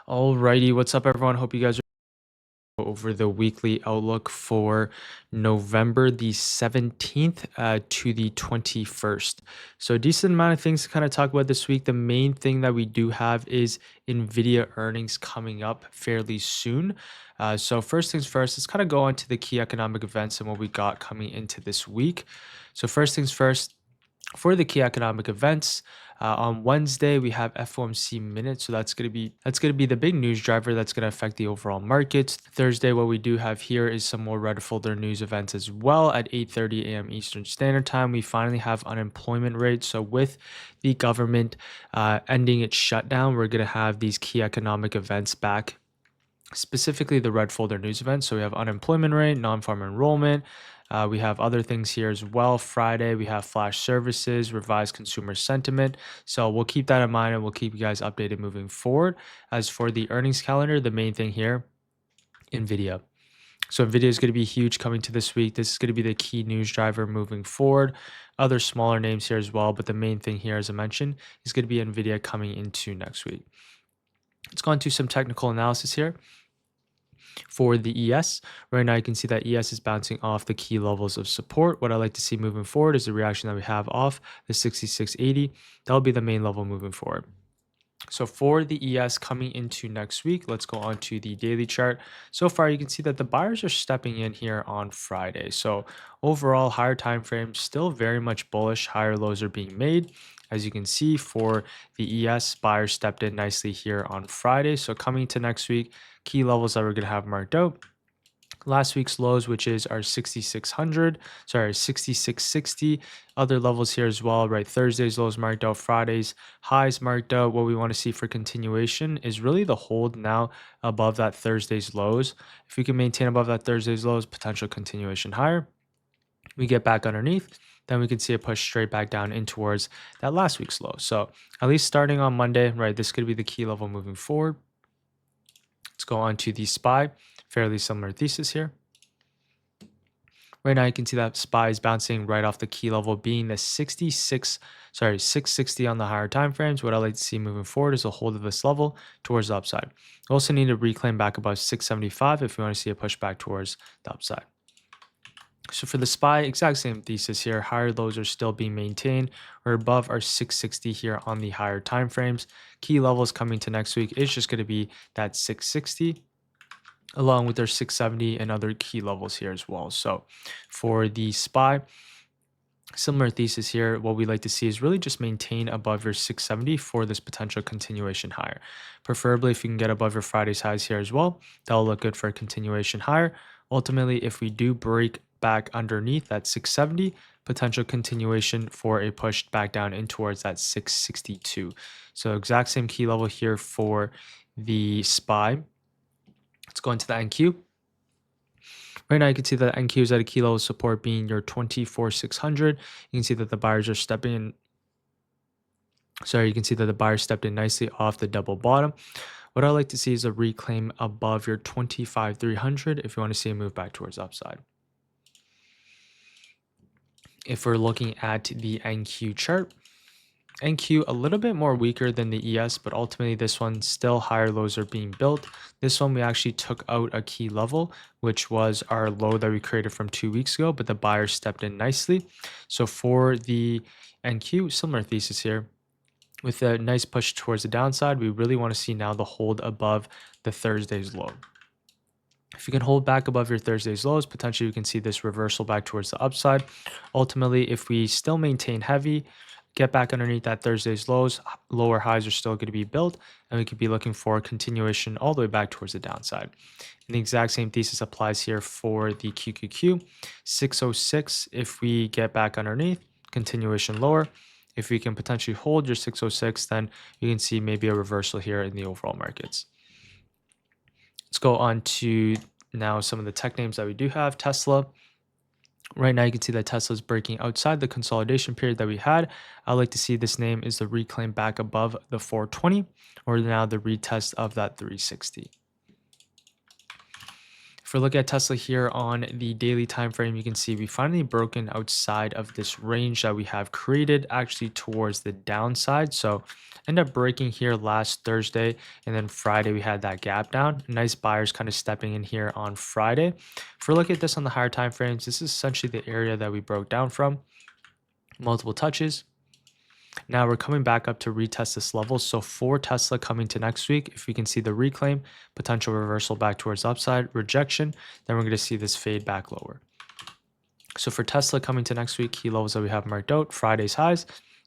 Alrighty, what's up, everyone? Hope you guys are over the weekly outlook for November the 17th to the 21st. So, a decent amount of things to kind of talk about this week. The main thing that we do have is NVIDIA earnings coming up fairly soon. So, first things first, let's kind of go on to the key economic events and what we got coming into this week. So, first things first, for the key economic events. On Wednesday, we have FOMC minutes, so that's gonna be the big news driver that's gonna affect the overall markets. Thursday, what we do have here is some more red folder news events as well. At 8:30 a.m. Eastern Standard Time, we finally have unemployment rates. So with the government ending its shutdown, we're gonna have these key economic events back, specifically the red folder news events. So we have unemployment rate, non-farm enrollment. We have other things here as well. Friday, we have flash services, revised consumer sentiment. So we'll keep that in mind and we'll keep you guys updated moving forward. As for the earnings calendar, the main thing here, NVIDIA. So NVIDIA is going to be huge coming to this week. This is going to be the key news driver moving forward. Other smaller names here as well, but the main thing here, as I mentioned, is going to be NVIDIA coming into next week. Let's go into some technical analysis here. For the ES, right now you can see that ES is bouncing off the key levels of support. What I like to see moving forward is the reaction that we have off the 6680. That'll be the main level moving forward. So for the ES coming into next week, let's go on to the daily chart. So far, you can see that the buyers are stepping in here on Friday. So overall, higher time frames still very much bullish. Higher lows are being made. As you can see, for the ES, buyers stepped in nicely here on Friday. So coming to next week, key levels that we're going to have marked out. Last week's lows, which is our 6660. Other levels here as well, right? Thursday's lows marked out, Friday's highs marked out. What we want to see for continuation is really the hold now above that Thursday's lows. If we can maintain above that Thursday's lows, potential continuation higher. We get back underneath, then we can see a push straight back down in towards that last week's low. So at least starting on Monday, right? This could be the key level moving forward. Let's go on to the SPY. Fairly similar thesis here. Right now, you can see that SPY is bouncing right off the key level, being the 660 on the higher time frames. What I like to see moving forward is a hold of this level towards the upside. We also need to reclaim back above 675 if we want to see a push back towards the upside. So for the SPY, exact same thesis here. Higher lows are still being maintained. We're above our 660 here on the higher time frames. Key levels coming to next week is just going to be that 660. Along with their 670 and other key levels here as well. So for the SPY, similar thesis here. What we like to see is really just maintain above your 670 for this potential continuation higher. Preferably if you can get above your Friday's highs here as well, that'll look good for a continuation higher. Ultimately, if we do break back underneath that 670, potential continuation for a push back down in towards that 662. So exact same key level here for the SPY. Let's go into the NQ. Right now, you can see that NQ is at a key level support being your 24,600. You can see that the buyers are stepping in. Sorry, you can see that the buyers stepped in nicely off the double bottom. What I like to see is a reclaim above your 25,300 if you want to see a move back towards upside. If we're looking at the NQ chart, NQ a little bit more weaker than the ES, but ultimately this one still higher lows are being built. This one we actually took out a key level, which was our low that we created from 2 weeks ago, but the buyers stepped in nicely. So for the NQ, similar thesis here. With a nice push towards the downside, we really want to see now the hold above the Thursday's low. If you can hold back above your Thursday's lows, potentially you can see this reversal back towards the upside. Ultimately, if we still maintain heavy, get back underneath that Thursday's lows, lower highs are still going to be built, and we could be looking for a continuation all the way back towards the downside. And the exact same thesis applies here for the QQQ. 606, if we get back underneath, continuation lower. If we can potentially hold your 606, then you can see maybe a reversal here in the overall markets. Let's go on to now some of the tech names that we do have. Tesla. Right now, you can see that Tesla is breaking outside the consolidation period that we had. I like to see this name is the reclaim back above the 420 or now the retest of that 360. If we look at Tesla here on the daily time frame, you can see we finally broken outside of this range that we have created actually towards the downside. So end up breaking here last Thursday, and then Friday we had that gap down. Nice buyers kind of stepping in here on Friday. If we look at this on the higher time frames, this is essentially the area that we broke down from. Multiple touches. Now we're coming back up to retest this level. So for Tesla coming to next week, if we can see the reclaim, potential reversal back towards upside, rejection, then we're going to see this fade back lower. So for Tesla coming to next week, key levels that we have marked out, Friday's highs,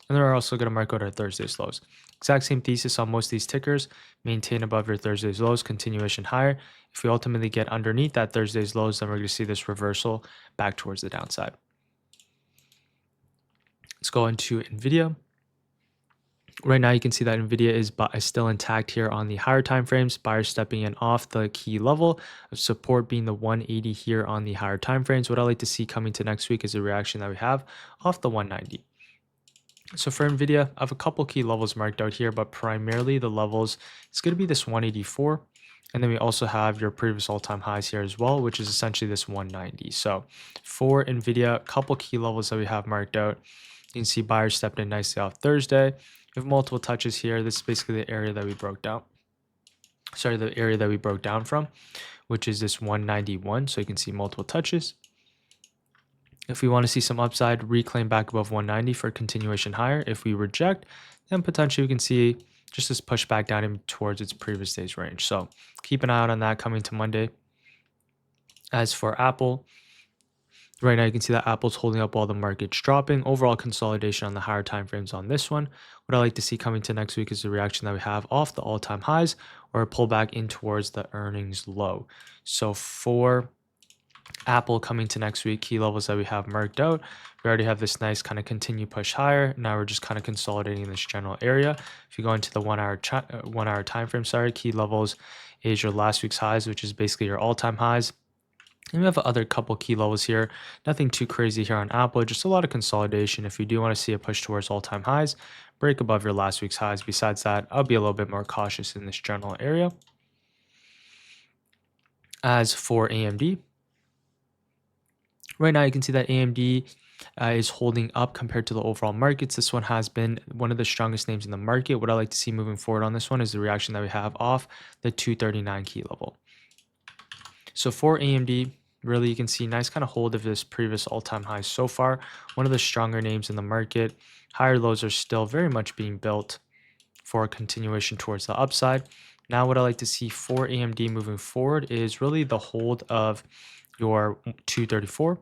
and then we're also going to mark out our Thursday's lows. Exact same thesis on most of these tickers, maintain above your Thursday's lows, continuation higher. If we ultimately get underneath that Thursday's lows, then we're going to see this reversal back towards the downside. Let's go into NVIDIA. Right now, you can see that NVIDIA is still intact here on the higher time frames. Buyers stepping in off the key level of support being the 180 here on the higher time frames. What I like to see coming to next week is a reaction that we have off the 190. So for NVIDIA, I have a couple key levels marked out here, but primarily the levels, it's going to be this 184. And then we also have your previous all-time highs here as well, which is essentially this 190. So for NVIDIA, a couple key levels that we have marked out. You can see buyers stepped in nicely off Thursday. We have multiple touches here. This is basically the area that we broke down. Sorry, the area that we broke down from, which is this 191. So you can see multiple touches. If we want to see some upside, reclaim back above 190 for continuation higher. If we reject, then potentially we can see just this push back down in towards its previous day's range. So keep an eye out on that coming to Monday. As for Apple, right now you can see that Apple's holding up while the market's dropping. Overall consolidation on the higher time frames on this one. What I like to see coming to next week is the reaction that we have off the all-time highs or a pullback in towards the earnings low. So for Apple coming to next week, key levels that we have marked out. We already have this nice kind of continue push higher. Now we're just kind of consolidating this general area. If you go into the 1 hour time frame, key levels is your last week's highs, which is basically your all-time highs. And we have other couple key levels here. Nothing too crazy here on Apple, just a lot of consolidation. If you do want to see a push towards all-time highs, break above your last week's highs. Besides that, I'll be a little bit more cautious in this general area. As for AMD, right now you can see that AMD is holding up compared to the overall markets. This one has been one of the strongest names in the market. What I like to see moving forward on this one is the reaction that we have off the 239 key level. So for AMD, really you can see nice kind of hold of this previous all-time high so far. One of the stronger names in the market. Higher lows are still very much being built for a continuation towards the upside. Now what I like to see for AMD moving forward is really the hold of your 234.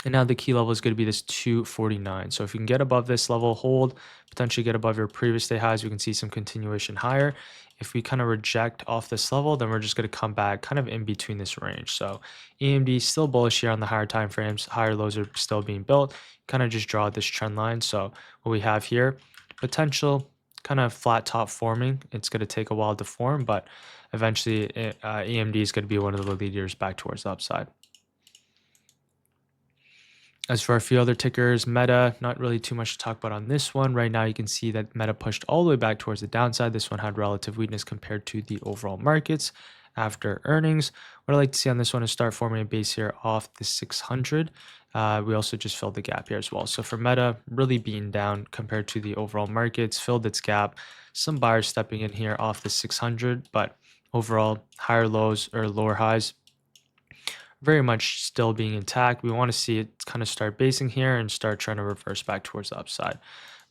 And now the key level is going to be this 249. So if you can get above this level, hold, potentially get above your previous day highs, we can see some continuation higher. If we kind of reject off this level, then we're just going to come back kind of in between this range. So AMD still bullish here on the higher time frames. Higher lows are still being built. Kind of just draw this trend line. So what we have here, potential kind of flat top forming. It's going to take a while to form, but eventually AMD is going to be one of the leaders back towards the upside. As for a few other tickers, Meta, not really too much to talk about on this one. Right now, you can see that Meta pushed all the way back towards the downside. This one had relative weakness compared to the overall markets after earnings. What I like to see on this one is start forming a base here off the 600. We also just filled the gap here as well. So for Meta, really being down compared to the overall markets, filled its gap. Some buyers stepping in here off the 600, but overall higher lows or lower highs very much still being intact. We want to see it kind of start basing here and start trying to reverse back towards the upside.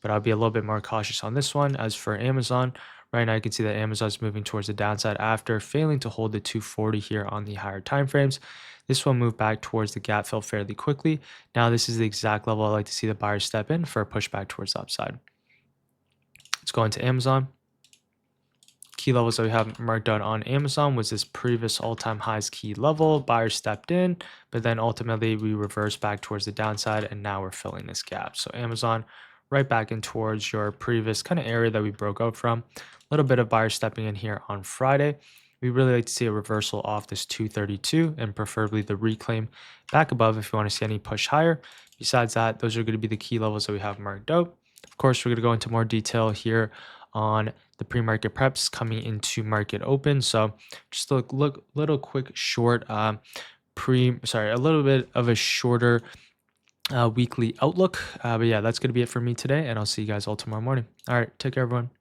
But I'll be a little bit more cautious on this one. As for Amazon, right now you can see that Amazon is moving towards the downside after failing to hold the 240 here on the higher time frames. This one moved back towards the gap fill fairly quickly. Now this is the exact level I like to see the buyers step in for a pushback towards the upside. Let's go into Amazon. Key levels that we have marked out on Amazon was this previous all-time highs key level. Buyers stepped in, but then ultimately we reversed back towards the downside, and now we're filling this gap. So Amazon right back in towards your previous kind of area that we broke out from. A little bit of buyers stepping in here on Friday. We really like to see a reversal off this 232 and preferably the reclaim back above if you want to see any push higher. Besides that, those are going to be the key levels that we have marked out. Of course, we're going to go into more detail here on the pre-market preps coming into market open. So just look little quick short a little bit of a shorter weekly outlook. But yeah, that's going to be it for me today, and I'll see you guys all tomorrow morning. All right, take care, everyone.